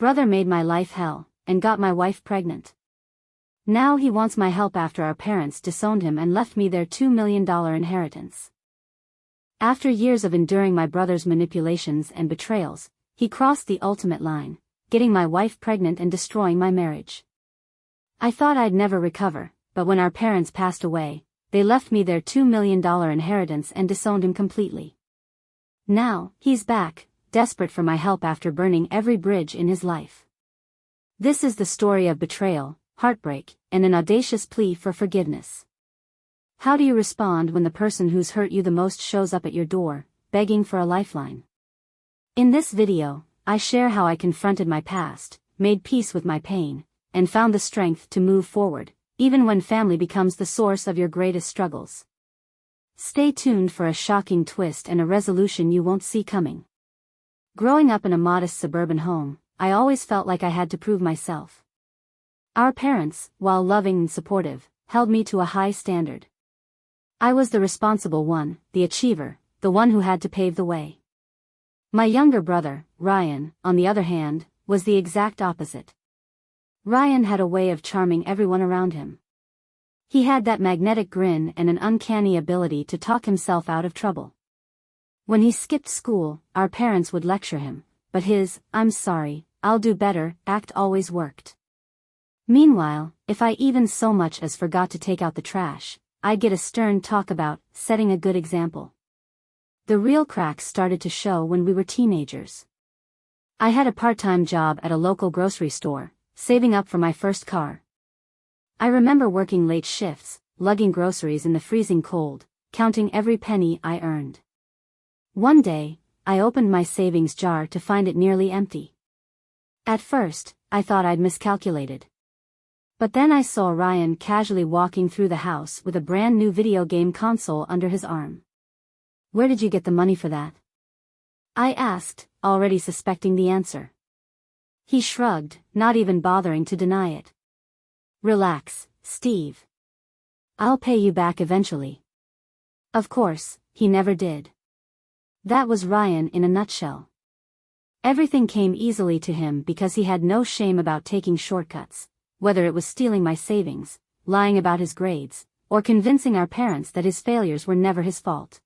brother made my life hell, and got my wife pregnant. Now he wants my help after our parents disowned him and left me their $2 million inheritance. After years of enduring my brother's manipulations and betrayals, he crossed the ultimate line, getting my wife pregnant and destroying my marriage. I thought I'd never recover, but when our parents passed away, they left me their $2 million inheritance and disowned him completely. Now, he's back, desperate for my help after burning every bridge in his life. This is the story of betrayal, heartbreak, and an audacious plea for forgiveness. How do you respond when the person who's hurt you the most shows up at your door, begging for a lifeline? In this video, I share how I confronted my past, made peace with my pain, and found the strength to move forward, even when family becomes the source of your greatest struggles. Stay tuned for a shocking twist and a resolution you won't see coming. Growing up in a modest suburban home, I always felt like I had to prove myself. Our parents, while loving and supportive, held me to a high standard. I was the responsible one, the achiever, the one who had to pave the way. My younger brother, Ryan, on the other hand, was the exact opposite. Ryan had a way of charming everyone around him. He had that magnetic grin and an uncanny ability to talk himself out of trouble. When he skipped school, our parents would lecture him, but his, "I'm sorry, I'll do better," act always worked. Meanwhile, if I even so much as forgot to take out the trash, I'd get a stern talk about setting a good example. The real cracks started to show when we were teenagers. I had a part-time job at a local grocery store, saving up for my first car. I remember working late shifts, lugging groceries in the freezing cold, counting every penny I earned. One day, I opened my savings jar to find it nearly empty. At first, I thought I'd miscalculated. But then I saw Ryan casually walking through the house with a brand new video game console under his arm. "Where did you get the money for that?" I asked, already suspecting the answer. He shrugged, not even bothering to deny it. "Relax, Steve. I'll pay you back eventually." Of course, he never did. That was Ryan in a nutshell. Everything came easily to him because he had no shame about taking shortcuts, whether it was stealing my savings, lying about his grades, or convincing our parents that his failures were never his fault.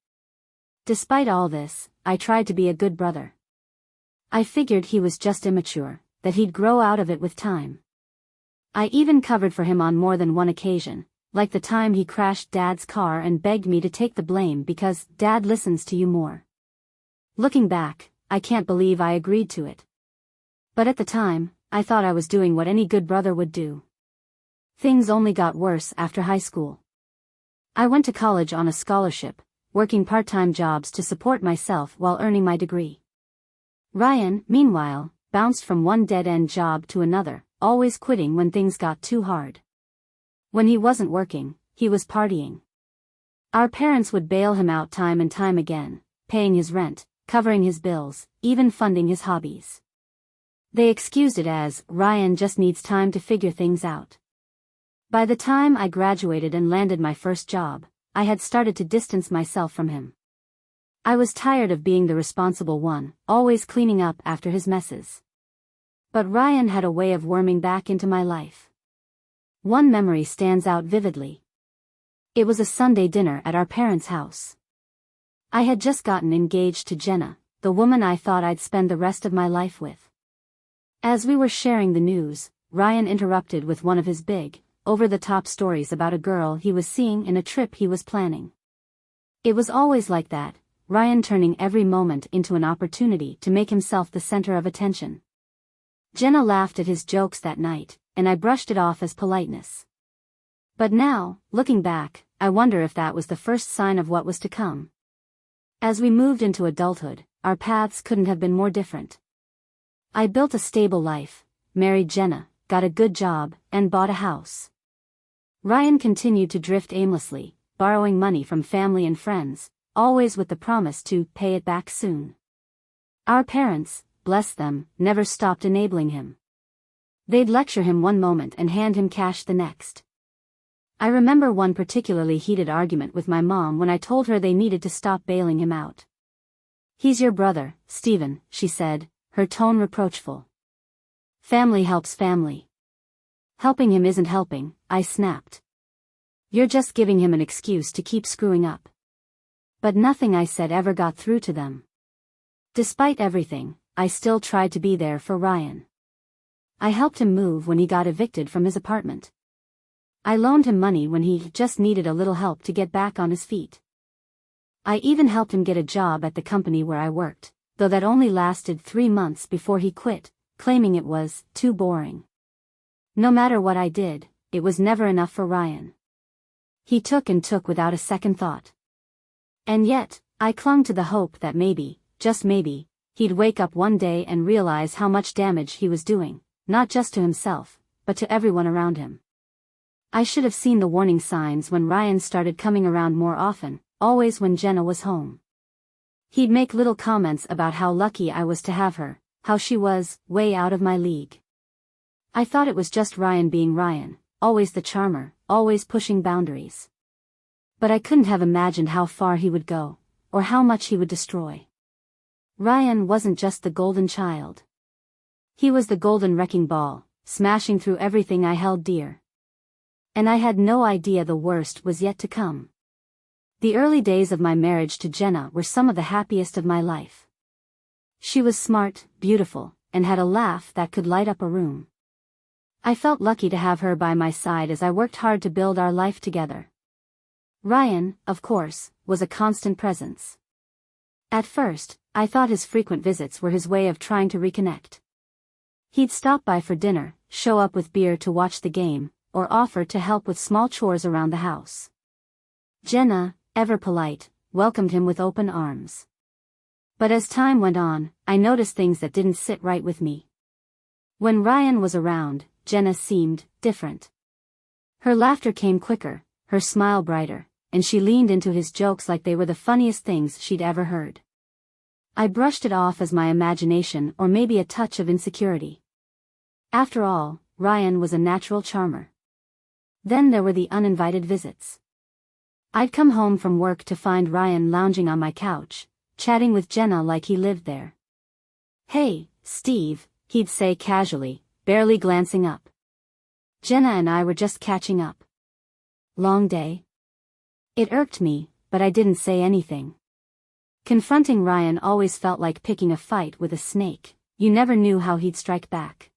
Despite all this, I tried to be a good brother. I figured he was just immature, that he'd grow out of it with time. I even covered for him on more than one occasion, like the time he crashed Dad's car and begged me to take the blame because Dad listens to you more. Looking back, I can't believe I agreed to it. But at the time, I thought I was doing what any good brother would do. Things only got worse after high school. I went to college on a scholarship, working part-time jobs to support myself while earning my degree. Ryan, meanwhile, bounced from one dead-end job to another, always quitting when things got too hard. When he wasn't working, he was partying. Our parents would bail him out time and time again, paying his rent, covering his bills, even funding his hobbies. They excused it as, "Ryan just needs time to figure things out." By the time I graduated and landed my first job, I had started to distance myself from him. I was tired of being the responsible one, always cleaning up after his messes. But Ryan had a way of worming back into my life. One memory stands out vividly. It was a Sunday dinner at our parents' house. I had just gotten engaged to Jenna, the woman I thought I'd spend the rest of my life with. As we were sharing the news, Ryan interrupted with one of his big, over-the-top stories about a girl he was seeing in a trip he was planning. It was always like that, Ryan turning every moment into an opportunity to make himself the center of attention. Jenna laughed at his jokes that night, and I brushed it off as politeness. But now, looking back, I wonder if that was the first sign of what was to come. As we moved into adulthood, our paths couldn't have been more different. I built a stable life, married Jenna, got a good job, and bought a house. Ryan continued to drift aimlessly, borrowing money from family and friends, always with the promise to pay it back soon. Our parents, bless them, never stopped enabling him. They'd lecture him one moment and hand him cash the next. I remember one particularly heated argument with my mom when I told her they needed to stop bailing him out. "He's your brother, Stephen," she said, her tone reproachful. Family helps family. Helping him isn't helping, I snapped. You're just giving him an excuse to keep screwing up. But nothing I said ever got through to them. Despite everything, I still tried to be there for Ryan. I helped him move when he got evicted from his apartment. I loaned him money when he just needed a little help to get back on his feet. I even helped him get a job at the company where I worked, though that only lasted 3 months before he quit, claiming it was too boring. No matter what I did, it was never enough for Ryan. He took and took without a second thought. And yet, I clung to the hope that maybe, just maybe, he'd wake up one day and realize how much damage he was doing, not just to himself, but to everyone around him. I should have seen the warning signs when Ryan started coming around more often, always when Jenna was home. He'd make little comments about how lucky I was to have her, how she was way out of my league. I thought it was just Ryan being Ryan, always the charmer, always pushing boundaries. But I couldn't have imagined how far he would go, or how much he would destroy. Ryan wasn't just the golden child. He was the golden wrecking ball, smashing through everything I held dear. And I had no idea the worst was yet to come. The early days of my marriage to Jenna were some of the happiest of my life. She was smart, beautiful, and had a laugh that could light up a room. I felt lucky to have her by my side as I worked hard to build our life together. Ryan, of course, was a constant presence. At first, I thought his frequent visits were his way of trying to reconnect. He'd stop by for dinner, show up with beer to watch the game, or offer to help with small chores around the house. Jenna, ever polite, welcomed him with open arms. But as time went on, I noticed things that didn't sit right with me. When Ryan was around, Jenna seemed different. Her laughter came quicker, her smile brighter, and she leaned into his jokes like they were the funniest things she'd ever heard. I brushed it off as my imagination or maybe a touch of insecurity. After all, Ryan was a natural charmer. Then there were the uninvited visits. I'd come home from work to find Ryan lounging on my couch, chatting with Jenna like he lived there. "Hey, Steve," he'd say casually, barely glancing up. Jenna and I were just catching up. "Long day?" It irked me, but I didn't say anything. Confronting Ryan always felt like picking a fight with a snake. You never knew how he'd strike back.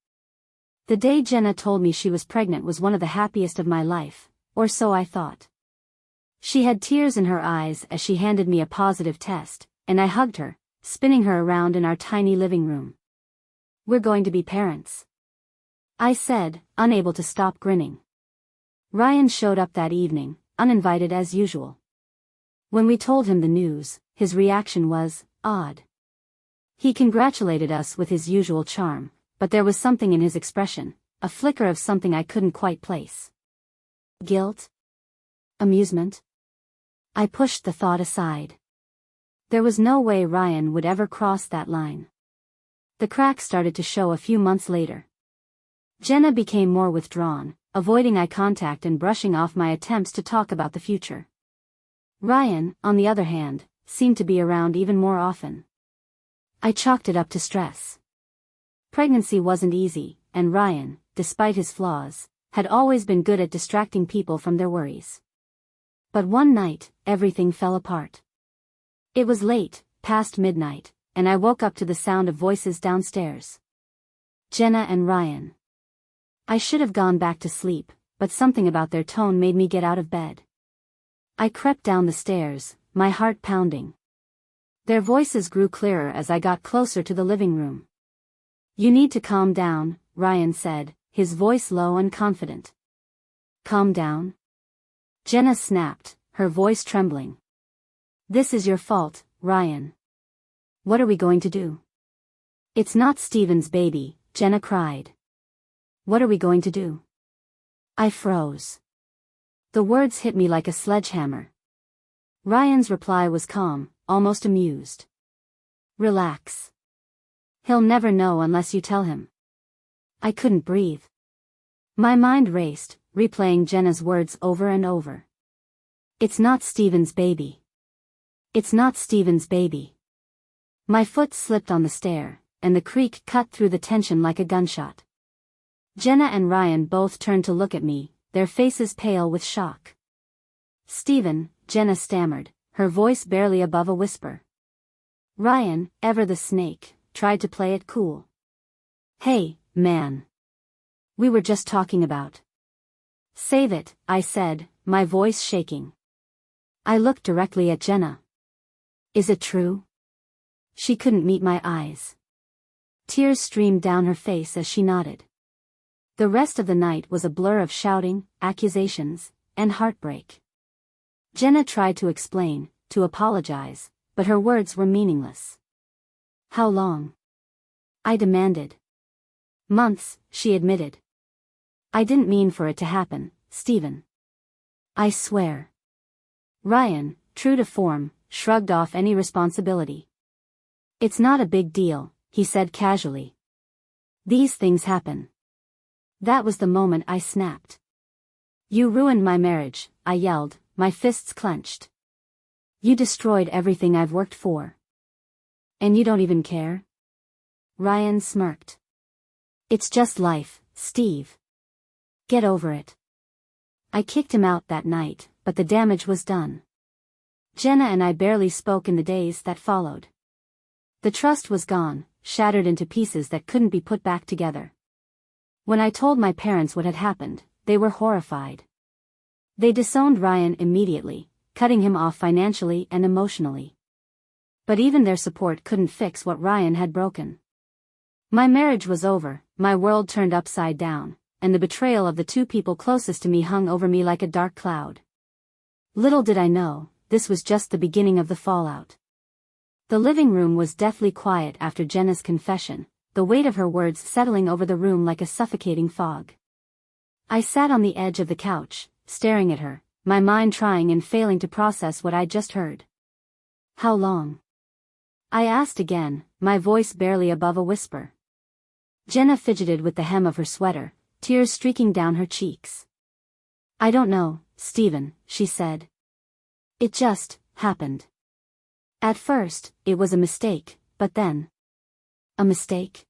The day Jenna told me she was pregnant was one of the happiest of my life, or so I thought. She had tears in her eyes as she handed me a positive test, and I hugged her, spinning her around in our tiny living room. "We're going to be parents," I said, unable to stop grinning. Ryan showed up that evening, uninvited as usual. When we told him the news, his reaction was odd. He congratulated us with his usual charm, but there was something in his expression, a flicker of something I couldn't quite place. Guilt? Amusement? I pushed the thought aside. There was no way Ryan would ever cross that line. The cracks started to show a few months later. Jenna became more withdrawn, avoiding eye contact and brushing off my attempts to talk about the future. Ryan, on the other hand, seemed to be around even more often. I chalked it up to stress. Pregnancy wasn't easy, and Ryan, despite his flaws, had always been good at distracting people from their worries. But one night, everything fell apart. It was late, past midnight, and I woke up to the sound of voices downstairs. Jenna and Ryan. I should have gone back to sleep, but something about their tone made me get out of bed. I crept down the stairs, my heart pounding. Their voices grew clearer as I got closer to the living room. "You need to calm down," Ryan said, his voice low and confident. "Calm down?" Jenna snapped, her voice trembling. "This is your fault, Ryan. What are we going to do?" "It's not Steven's baby," Jenna cried. "What are we going to do?" I froze. The words hit me like a sledgehammer. Ryan's reply was calm, almost amused. "Relax. He'll never know unless you tell him." I couldn't breathe. My mind raced, replaying Jenna's words over and over. "It's not Steven's baby. It's not Steven's baby." My foot slipped on the stair, and the creak cut through the tension like a gunshot. Jenna and Ryan both turned to look at me, their faces pale with shock. "Steven," Jenna stammered, her voice barely above a whisper. Ryan, ever the snake, tried to play it cool. "Hey, man. We were just talking about." "Save it," I said, my voice shaking. I looked directly at Jenna. "Is it true?" She couldn't meet my eyes. Tears streamed down her face as she nodded. The rest of the night was a blur of shouting, accusations, and heartbreak. Jenna tried to explain, to apologize, but her words were meaningless. "How long?" I demanded. "Months," she admitted. "I didn't mean for it to happen, Steven. I swear." Ryan, true to form, shrugged off any responsibility. "It's not a big deal," he said casually. "These things happen." That was the moment I snapped. "You ruined my marriage," I yelled, my fists clenched. "You destroyed everything I've worked for. And you don't even care?" Ryan smirked. "It's just life, Steve. Get over it." I kicked him out that night, but the damage was done. Jenna and I barely spoke in the days that followed. The trust was gone, shattered into pieces that couldn't be put back together. When I told my parents what had happened, they were horrified. They disowned Ryan immediately, cutting him off financially and emotionally. But even their support couldn't fix what Ryan had broken. My marriage was over, my world turned upside down, and the betrayal of the two people closest to me hung over me like a dark cloud. Little did I know, this was just the beginning of the fallout. The living room was deathly quiet after Jenna's confession, the weight of her words settling over the room like a suffocating fog. I sat on the edge of the couch, staring at her, my mind trying and failing to process what I'd just heard. "How long?" I asked again, my voice barely above a whisper. Jenna fidgeted with the hem of her sweater, tears streaking down her cheeks. "I don't know, Steven," she said. "It just happened. At first, it was a mistake, but then..." "A mistake?"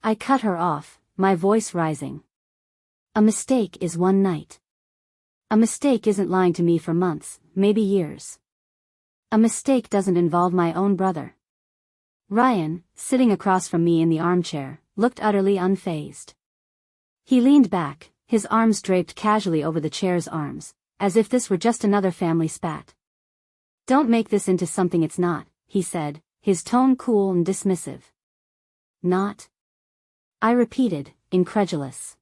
I cut her off, my voice rising. "A mistake is one night. A mistake isn't lying to me for months, maybe years. A mistake doesn't involve my own brother." Ryan, sitting across from me in the armchair, looked utterly unfazed. He leaned back, his arms draped casually over the chair's arms, as if this were just another family spat. "Don't make this into something it's not," he said, his tone cool and dismissive. "Not?" I repeated, incredulous.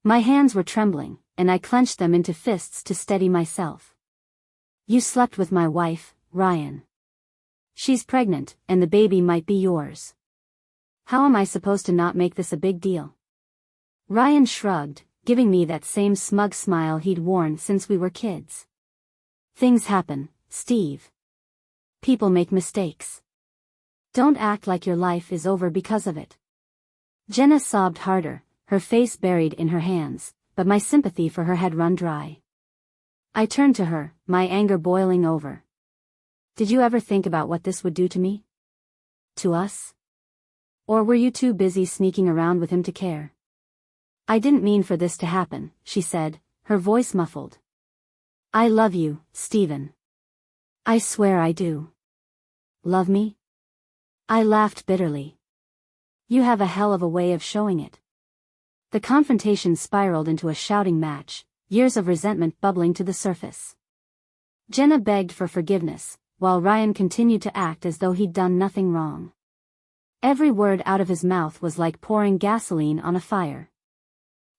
My hands were trembling, and I clenched them into fists to steady myself. "You slept with my wife, Ryan. She's pregnant, and the baby might be yours. How am I supposed to not make this a big deal?" Ryan shrugged, giving me that same smug smile he'd worn since we were kids. "Things happen, Steve. People make mistakes. Don't act like your life is over because of it." Jenna sobbed harder, her face buried in her hands, but my sympathy for her had run dry. I turned to her, my anger boiling over. "Did you ever think about what this would do to me? To us? Or were you too busy sneaking around with him to care?" "I didn't mean for this to happen," she said, her voice muffled. "I love you, Steven. I swear I do." "Love me?" I laughed bitterly. "You have a hell of a way of showing it." The confrontation spiraled into a shouting match, years of resentment bubbling to the surface. Jenna begged for forgiveness, while Ryan continued to act as though he'd done nothing wrong. Every word out of his mouth was like pouring gasoline on a fire.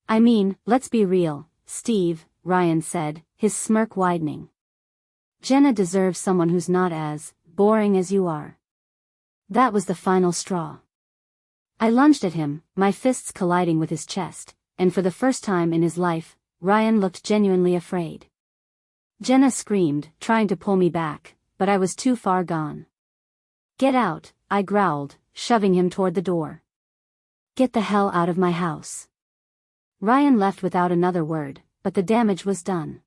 "I mean, let's be real, Steve," Ryan said, his smirk widening. "Jenna deserves someone who's not as boring as you are." That was the final straw. I lunged at him, my fists colliding with his chest, and for the first time in his life, Ryan looked genuinely afraid. Jenna screamed, trying to pull me back, but I was too far gone. "Get out," I growled, shoving him toward the door. "Get the hell out of my house." Ryan left without another word, but the damage was done.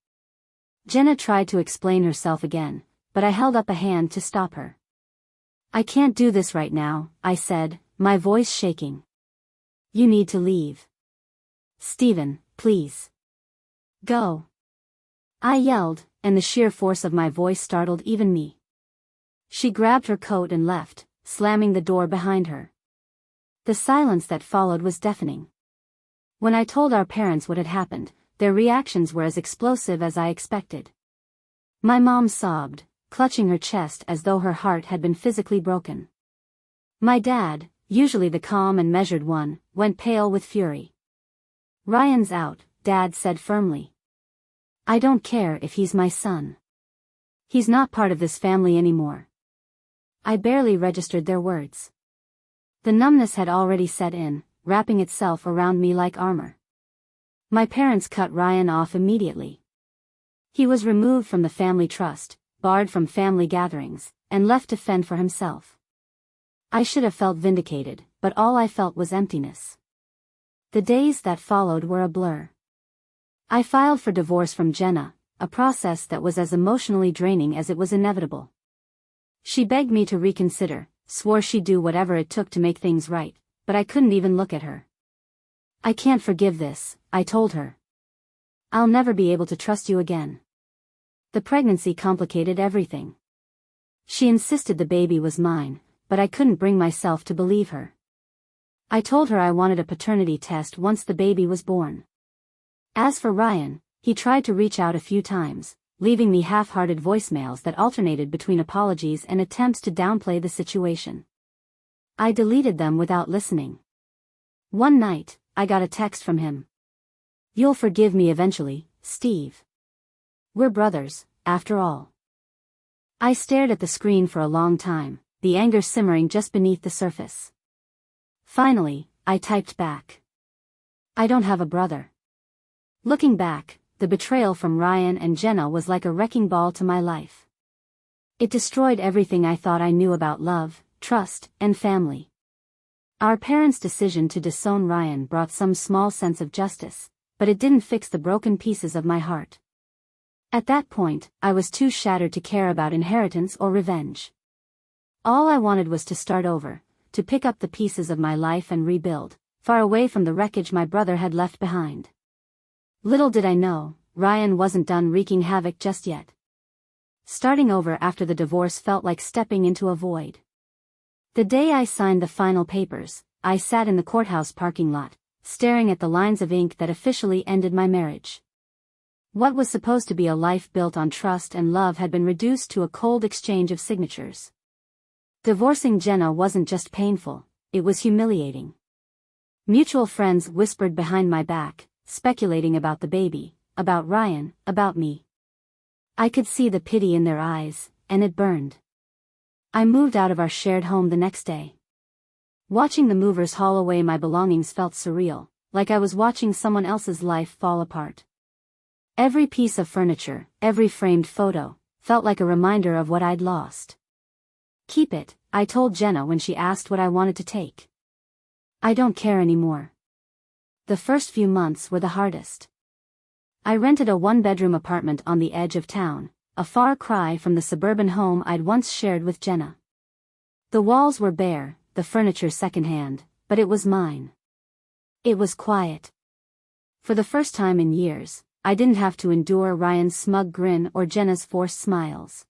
Jenna tried to explain herself again, but I held up a hand to stop her. "I can't do this right now," I said, my voice shaking. "You need to leave." "Stephen, please. Go." I yelled, and the sheer force of my voice startled even me. She grabbed her coat and left, slamming the door behind her. The silence that followed was deafening. When I told our parents what had happened, their reactions were as explosive as I expected. My mom sobbed, clutching her chest as though her heart had been physically broken. My dad, usually the calm and measured one, went pale with fury. "Ryan's out," Dad said firmly. "I don't care if he's my son. He's not part of this family anymore." I barely registered their words. The numbness had already set in, wrapping itself around me like armor. My parents cut Ryan off immediately. He was removed from the family trust, barred from family gatherings, and left to fend for himself. I should have felt vindicated, but all I felt was emptiness. The days that followed were a blur. I filed for divorce from Jenna, a process that was as emotionally draining as it was inevitable. She begged me to reconsider, swore she'd do whatever it took to make things right, but I couldn't even look at her. "I can't forgive this," I told her. "I'll never be able to trust you again." The pregnancy complicated everything. She insisted the baby was mine, but I couldn't bring myself to believe her. I told her I wanted a paternity test once the baby was born. As for Ryan, he tried to reach out a few times, leaving me half-hearted voicemails that alternated between apologies and attempts to downplay the situation. I deleted them without listening. One night, I got a text from him. "You'll forgive me eventually, Steve. We're brothers, after all." I stared at the screen for a long time, the anger simmering just beneath the surface. Finally, I typed back. "I don't have a brother." Looking back, the betrayal from Ryan and Jenna was like a wrecking ball to my life. It destroyed everything I thought I knew about love, trust, and family. Our parents' decision to disown Ryan brought some small sense of justice, but it didn't fix the broken pieces of my heart. At that point, I was too shattered to care about inheritance or revenge. All I wanted was to start over, to pick up the pieces of my life and rebuild, far away from the wreckage my brother had left behind. Little did I know, Ryan wasn't done wreaking havoc just yet. Starting over after the divorce felt like stepping into a void. The day I signed the final papers, I sat in the courthouse parking lot, staring at the lines of ink that officially ended my marriage. What was supposed to be a life built on trust and love had been reduced to a cold exchange of signatures. Divorcing Jenna wasn't just painful, it was humiliating. Mutual friends whispered behind my back, speculating about the baby, about Ryan, about me. I could see the pity in their eyes, and it burned. I moved out of our shared home the next day. Watching the movers haul away my belongings felt surreal, like I was watching someone else's life fall apart. Every piece of furniture, every framed photo, felt like a reminder of what I'd lost. "Keep it," I told Jenna when she asked what I wanted to take. "I don't care anymore." The first few months were the hardest. I rented a one-bedroom apartment on the edge of town, a far cry from the suburban home I'd once shared with Jenna. The walls were bare, the furniture secondhand, but it was mine. It was quiet. For the first time in years, I didn't have to endure Ryan's smug grin or Jenna's forced smiles.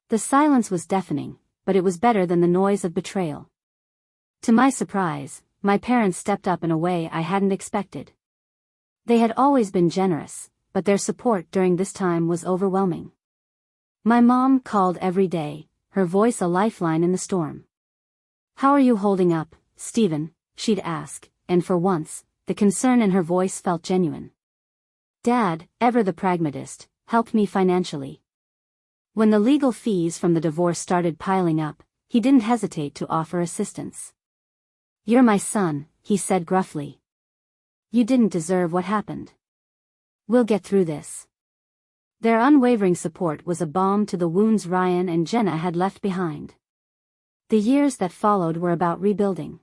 The silence was deafening, but it was better than the noise of betrayal. To my surprise, my parents stepped up in a way I hadn't expected. They had always been generous, but their support during this time was overwhelming. My mom called every day, her voice a lifeline in the storm. "How are you holding up, Stephen?" she'd ask, and for once, the concern in her voice felt genuine. Dad, ever the pragmatist, helped me financially. When the legal fees from the divorce started piling up, he didn't hesitate to offer assistance. "You're my son," he said gruffly. "You didn't deserve what happened. We'll get through this." Their unwavering support was a balm to the wounds Ryan and Jenna had left behind. The years that followed were about rebuilding.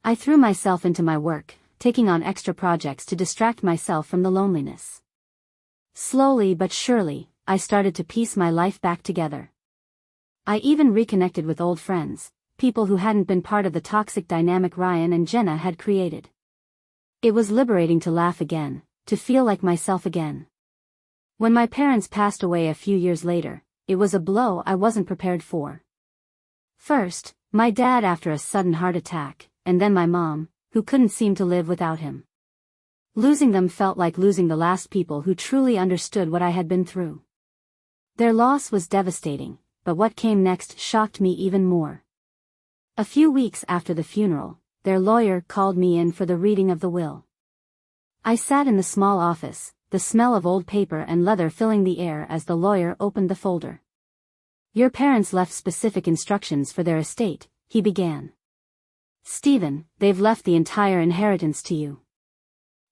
I threw myself into my work, taking on extra projects to distract myself from the loneliness. Slowly but surely, I started to piece my life back together. I even reconnected with old friends, people who hadn't been part of the toxic dynamic Ryan and Jenna had created. It was liberating to laugh again, to feel like myself again. When my parents passed away a few years later, it was a blow I wasn't prepared for. First, my dad after a sudden heart attack, and then my mom, who couldn't seem to live without him. Losing them felt like losing the last people who truly understood what I had been through. Their loss was devastating, but what came next shocked me even more. A few weeks after the funeral, their lawyer called me in for the reading of the will. I sat in the small office, the smell of old paper and leather filling the air as the lawyer opened the folder. "Your parents left specific instructions for their estate," he began. "Stephen, they've left the entire inheritance to you."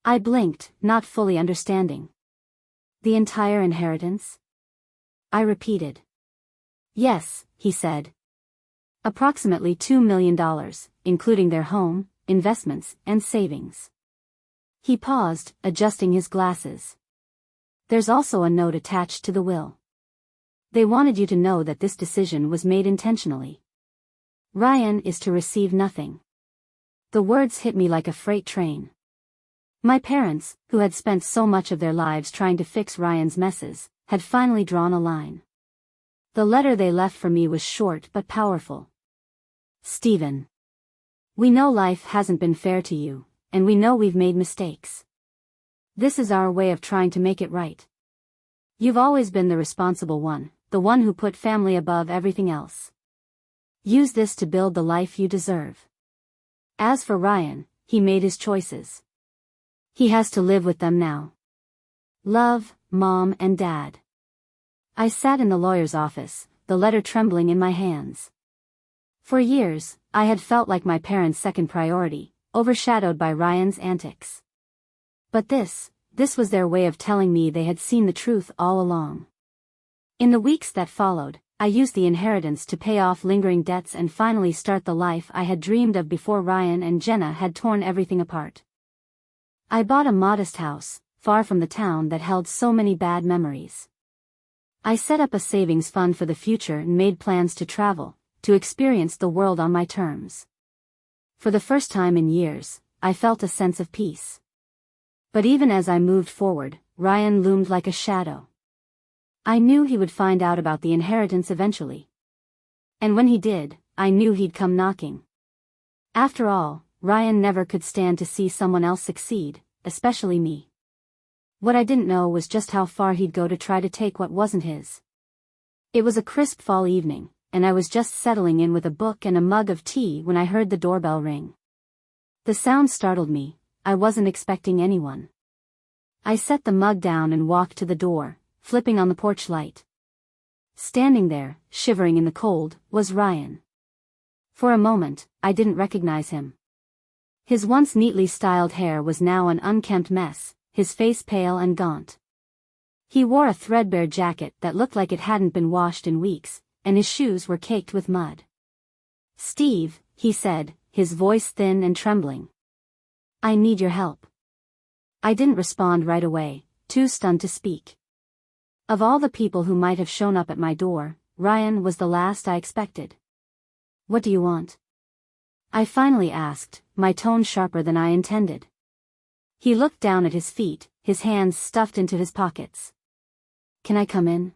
I blinked, not fully understanding. "The entire inheritance?" I repeated. "Yes," he said. "Approximately $2 million, including their home, investments, and savings." He paused, adjusting his glasses. "There's also a note attached to the will. They wanted you to know that this decision was made intentionally. Ryan is to receive nothing." The words hit me like a freight train. My parents, who had spent so much of their lives trying to fix Ryan's messes, had finally drawn a line. The letter they left for me was short but powerful. "Stephen, we know life hasn't been fair to you, and we know we've made mistakes. This is our way of trying to make it right. You've always been the responsible one, the one who put family above everything else. Use this to build the life you deserve. As for Ryan, he made his choices. He has to live with them now. Love, Mom and Dad." I sat in the lawyer's office, the letter trembling in my hands. For years, I had felt like my parents' second priority, overshadowed by Ryan's antics. But this was their way of telling me they had seen the truth all along. In the weeks that followed, I used the inheritance to pay off lingering debts and finally start the life I had dreamed of before Ryan and Jenna had torn everything apart. I bought a modest house, far from the town that held so many bad memories. I set up a savings fund for the future and made plans to travel, to experience the world on my terms. For the first time in years, I felt a sense of peace. But even as I moved forward, Ryan loomed like a shadow. I knew he would find out about the inheritance eventually. And when he did, I knew he'd come knocking. After all, Ryan never could stand to see someone else succeed, especially me. What I didn't know was just how far he'd go to try to take what wasn't his. It was a crisp fall evening, and I was just settling in with a book and a mug of tea when I heard the doorbell ring. The sound startled me. I wasn't expecting anyone. I set the mug down and walked to the door, flipping on the porch light. Standing there, shivering in the cold, was Ryan. For a moment, I didn't recognize him. His once neatly styled hair was now an unkempt mess, his face pale and gaunt. He wore a threadbare jacket that looked like it hadn't been washed in weeks, and his shoes were caked with mud. "Steve," he said, his voice thin and trembling. "I need your help." I didn't respond right away, too stunned to speak. Of all the people who might have shown up at my door, Ryan was the last I expected. "What do you want?" I finally asked, my tone sharper than I intended. He looked down at his feet, his hands stuffed into his pockets. "Can I come in?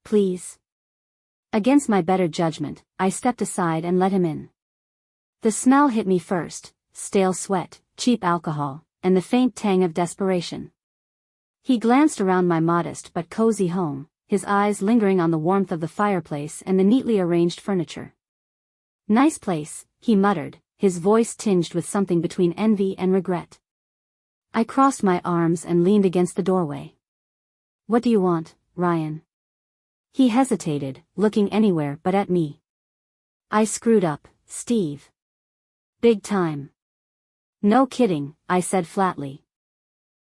Please?" Against my better judgment, I stepped aside and let him in. The smell hit me first, stale sweat, cheap alcohol, and the faint tang of desperation. He glanced around my modest but cozy home, his eyes lingering on the warmth of the fireplace and the neatly arranged furniture. "Nice place," he muttered, his voice tinged with something between envy and regret. I crossed my arms and leaned against the doorway. "What do you want, Ryan?" He hesitated, looking anywhere but at me. "I screwed up, Steve. Big time." "No kidding," I said flatly.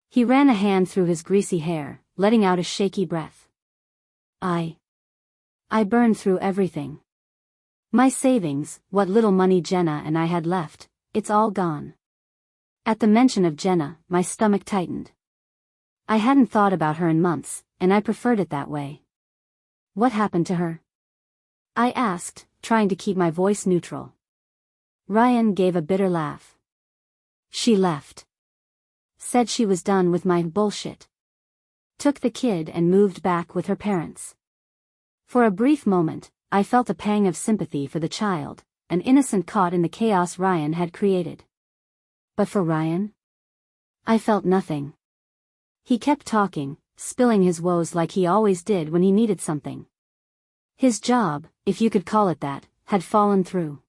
He ran a hand through his greasy hair, letting out a shaky breath. I burned through everything. My savings, what little money Jenna and I had left, it's all gone." At the mention of Jenna, my stomach tightened. I hadn't thought about her in months, and I preferred it that way. "What happened to her?" I asked, trying to keep my voice neutral. Ryan gave a bitter laugh. "She left. Said she was done with my bullshit. Took the kid and moved back with her parents. For a brief moment, I felt a pang of sympathy for the child, an innocent caught in the chaos Ryan had created. But for Ryan? I felt nothing. He kept talking, spilling his woes like he always did when he needed something. His job, if you could call it that, had fallen through.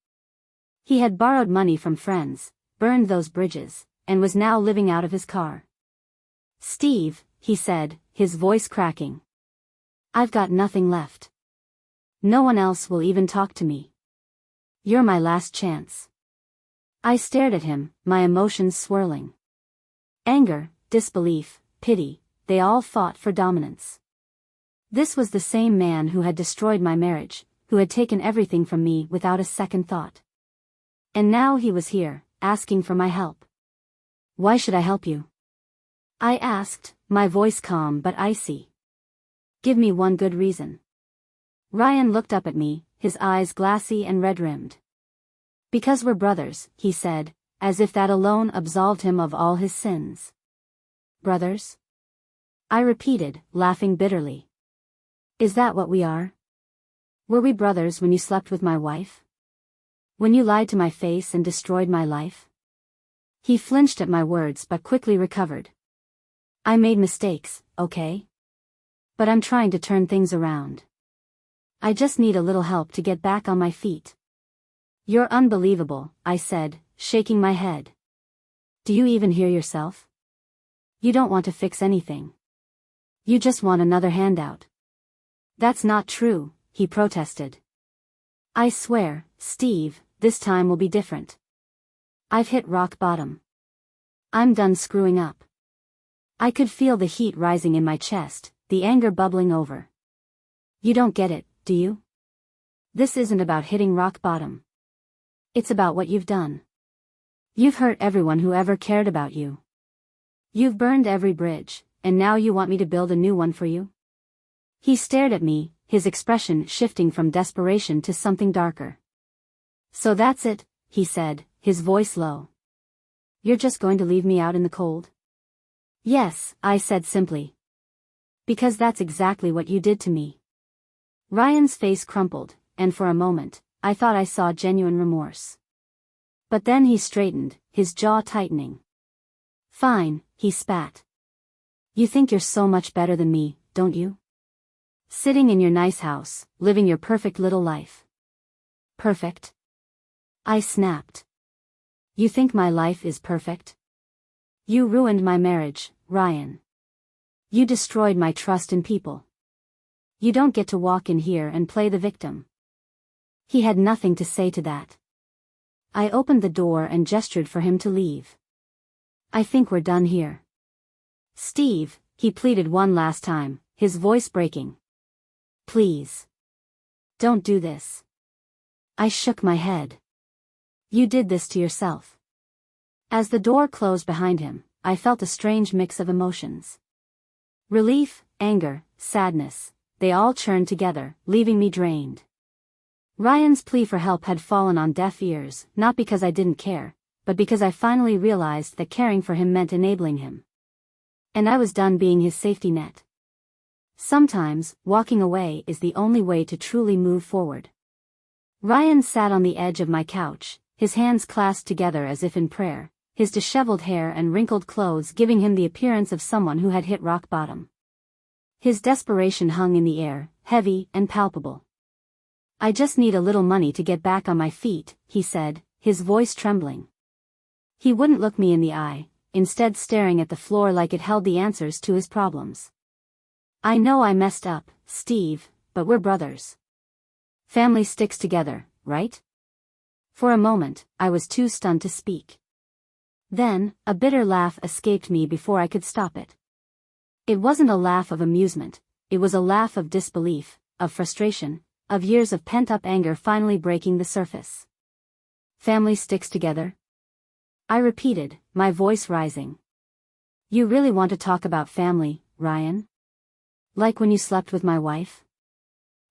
He had borrowed money from friends, burned those bridges, and was now living out of his car. "Steve," he said, his voice cracking. "I've got nothing left. No one else will even talk to me. You're my last chance." I stared at him, my emotions swirling. Anger, disbelief, pity, they all fought for dominance. This was the same man who had destroyed my marriage, who had taken everything from me without a second thought. And now he was here, asking for my help. "Why should I help you?" I asked, my voice calm but icy. "Give me one good reason." Ryan looked up at me, his eyes glassy and red-rimmed. "Because we're brothers," he said, as if that alone absolved him of all his sins. "Brothers?" I repeated, laughing bitterly. "Is that what we are? Were we brothers when you slept with my wife? When you lied to my face and destroyed my life?" He flinched at my words but quickly recovered. "I made mistakes, okay? But I'm trying to turn things around. I just need a little help to get back on my feet." "You're unbelievable," I said, shaking my head. "Do you even hear yourself? You don't want to fix anything. You just want another handout." "That's not true," he protested. "I swear, Steve, this time will be different. I've hit rock bottom. I'm done screwing up." I could feel the heat rising in my chest, the anger bubbling over. "You don't get it, do you? This isn't about hitting rock bottom. It's about what you've done. You've hurt everyone who ever cared about you. You've burned every bridge, and now you want me to build a new one for you?" He stared at me, his expression shifting from desperation to something darker. "So that's it," he said, his voice low. "You're just going to leave me out in the cold?" "Yes," I said simply. "Because that's exactly what you did to me." Ryan's face crumpled, and for a moment, I thought I saw genuine remorse. But then he straightened, his jaw tightening. "Fine," he spat. "You think you're so much better than me, don't you? Sitting in your nice house, living your perfect little life." "Perfect?" I snapped. "You think my life is perfect? You ruined my marriage, Ryan. You destroyed my trust in people. You don't get to walk in here and play the victim." He had nothing to say to that. I opened the door and gestured for him to leave. "I think we're done here." "Steve," he pleaded one last time, his voice breaking. "Please. Don't do this." I shook my head. "You did this to yourself." As the door closed behind him, I felt a strange mix of emotions. Relief, anger, sadness, they all churned together, leaving me drained. Ryan's plea for help had fallen on deaf ears, not because I didn't care, but because I finally realized that caring for him meant enabling him. And I was done being his safety net. Sometimes, walking away is the only way to truly move forward. Ryan sat on the edge of my couch, his hands clasped together as if in prayer, his disheveled hair and wrinkled clothes giving him the appearance of someone who had hit rock bottom. His desperation hung in the air, heavy and palpable. "I just need a little money to get back on my feet," he said, his voice trembling. He wouldn't look me in the eye, instead staring at the floor like it held the answers to his problems. "I know I messed up, Steve, but we're brothers. Family sticks together, right?" For a moment, I was too stunned to speak. Then, a bitter laugh escaped me before I could stop it. It wasn't a laugh of amusement, it was a laugh of disbelief, of frustration, of years of pent-up anger finally breaking the surface. "Family sticks together?" I repeated, my voice rising. "You really want to talk about family, Ryan? Like when you slept with my wife?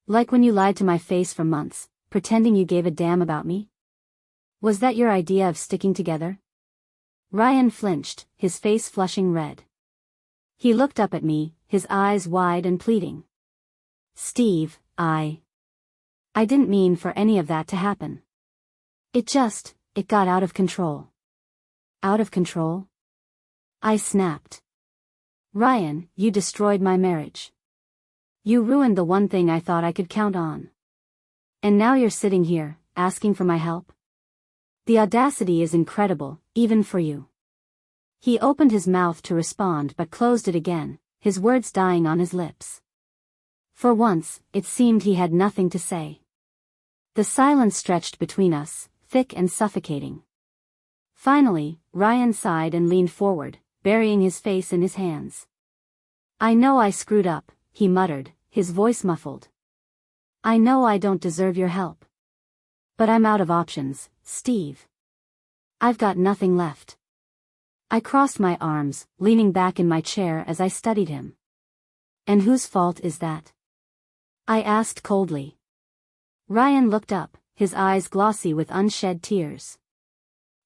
Like when you lied to my face for months, pretending you gave a damn about me? Was that your idea of sticking together?" Ryan flinched, his face flushing red. He looked up at me, his eyes wide and pleading. Steve, I didn't mean for any of that to happen. It got out of control. Out of control? I snapped. Ryan, you destroyed my marriage. You ruined the one thing I thought I could count on. And now you're sitting here, asking for my help? The audacity is incredible, even for you. He opened his mouth to respond but closed it again, his words dying on his lips. For once, it seemed he had nothing to say. The silence stretched between us, thick and suffocating. Finally, Ryan sighed and leaned forward, burying his face in his hands. I know I screwed up, he muttered, his voice muffled. I know I don't deserve your help. But I'm out of options, Steve. I've got nothing left. I crossed my arms, leaning back in my chair as I studied him. And whose fault is that? I asked coldly. Ryan looked up, his eyes glossy with unshed tears.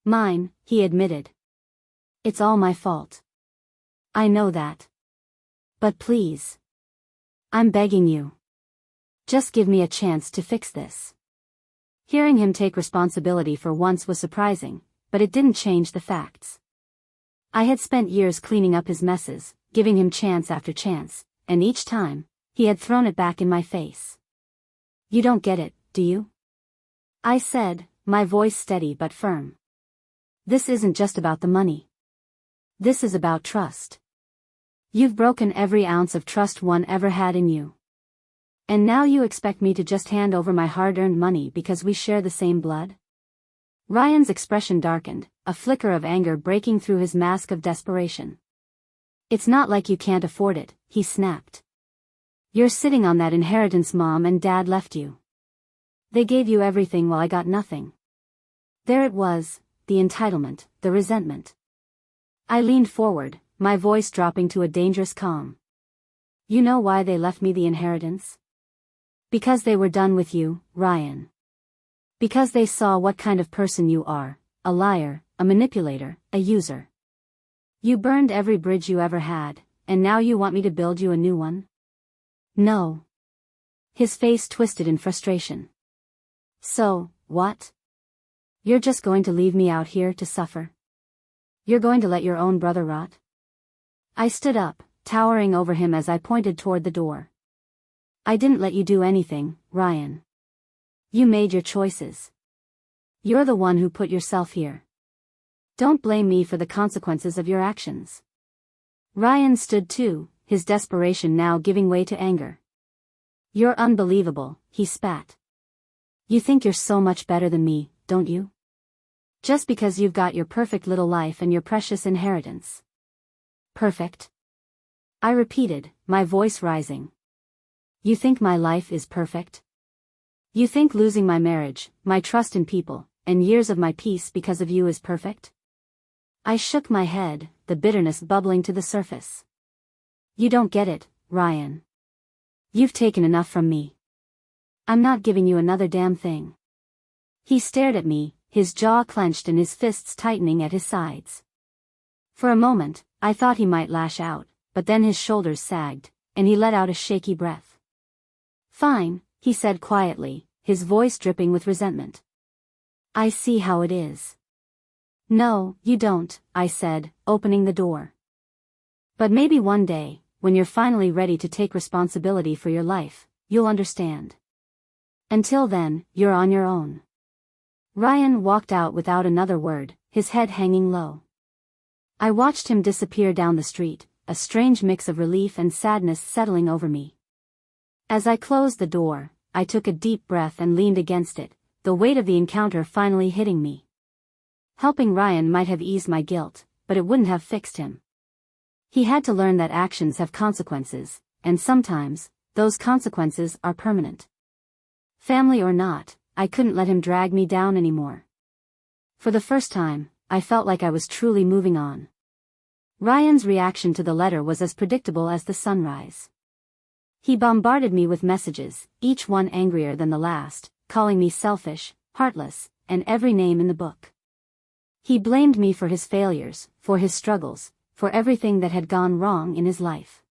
Mine, he admitted. It's all my fault. I know that. But please. I'm begging you. Just give me a chance to fix this. Hearing him take responsibility for once was surprising, but it didn't change the facts. I had spent years cleaning up his messes, giving him chance after chance, and each time, he had thrown it back in my face. You don't get it, do you? I said, my voice steady but firm. This isn't just about the money. This is about trust. You've broken every ounce of trust one ever had in you. And now you expect me to just hand over my hard-earned money because we share the same blood? Ryan's expression darkened, a flicker of anger breaking through his mask of desperation. It's not like you can't afford it, he snapped. You're sitting on that inheritance Mom and Dad left you. They gave you everything while I got nothing. There it was, the entitlement, the resentment. I leaned forward, my voice dropping to a dangerous calm. You know why they left me the inheritance? Because they were done with you, Ryan. Because they saw what kind of person you are, a liar, a manipulator, a user. You burned every bridge you ever had, and now you want me to build you a new one? No. His face twisted in frustration. So, what? You're just going to leave me out here to suffer? You're going to let your own brother rot? I stood up, towering over him as I pointed toward the door. I didn't let you do anything, Ryan. You made your choices. You're the one who put yourself here. Don't blame me for the consequences of your actions. Ryan stood too, his desperation now giving way to anger. You're unbelievable, he spat. You think you're so much better than me, don't you? Just because you've got your perfect little life and your precious inheritance. Perfect? I repeated, my voice rising. You think my life is perfect? You think losing my marriage, my trust in people, and years of my peace because of you is perfect? I shook my head, the bitterness bubbling to the surface. You don't get it, Ryan. You've taken enough from me. I'm not giving you another damn thing. He stared at me, his jaw clenched and his fists tightening at his sides. For a moment, I thought he might lash out, but then his shoulders sagged, and he let out a shaky breath. Fine, he said quietly, his voice dripping with resentment. I see how it is. No, you don't, I said, opening the door. But maybe one day, when you're finally ready to take responsibility for your life, you'll understand. Until then, you're on your own. Ryan walked out without another word, his head hanging low. I watched him disappear down the street, a strange mix of relief and sadness settling over me. As I closed the door, I took a deep breath and leaned against it, the weight of the encounter finally hitting me. Helping Ryan might have eased my guilt, but it wouldn't have fixed him. He had to learn that actions have consequences, and sometimes, those consequences are permanent. Family or not, I couldn't let him drag me down anymore. For the first time, I felt like I was truly moving on. Ryan's reaction to the letter was as predictable as the sunrise. He bombarded me with messages, each one angrier than the last, calling me selfish, heartless, and every name in the book. He blamed me for his failures, for his struggles, for everything that had gone wrong in his life.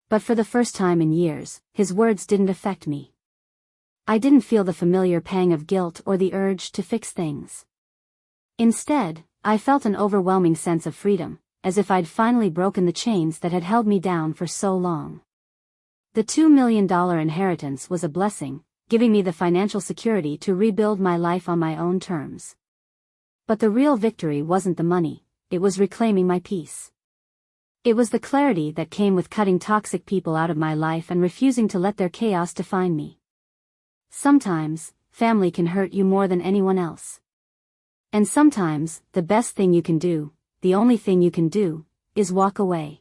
But for the first time in years, his words didn't affect me. I didn't feel the familiar pang of guilt or the urge to fix things. Instead, I felt an overwhelming sense of freedom, as if I'd finally broken the chains that had held me down for so long. The $2 million inheritance was a blessing, giving me the financial security to rebuild my life on my own terms. But the real victory wasn't the money, it was reclaiming my peace. It was the clarity that came with cutting toxic people out of my life and refusing to let their chaos define me. Sometimes, family can hurt you more than anyone else. And sometimes, the best thing you can do, the only thing you can do, is walk away.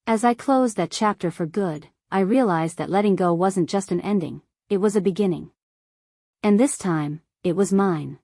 As I closed that chapter for good, I realized that letting go wasn't just an ending, it was a beginning. And this time, it was mine.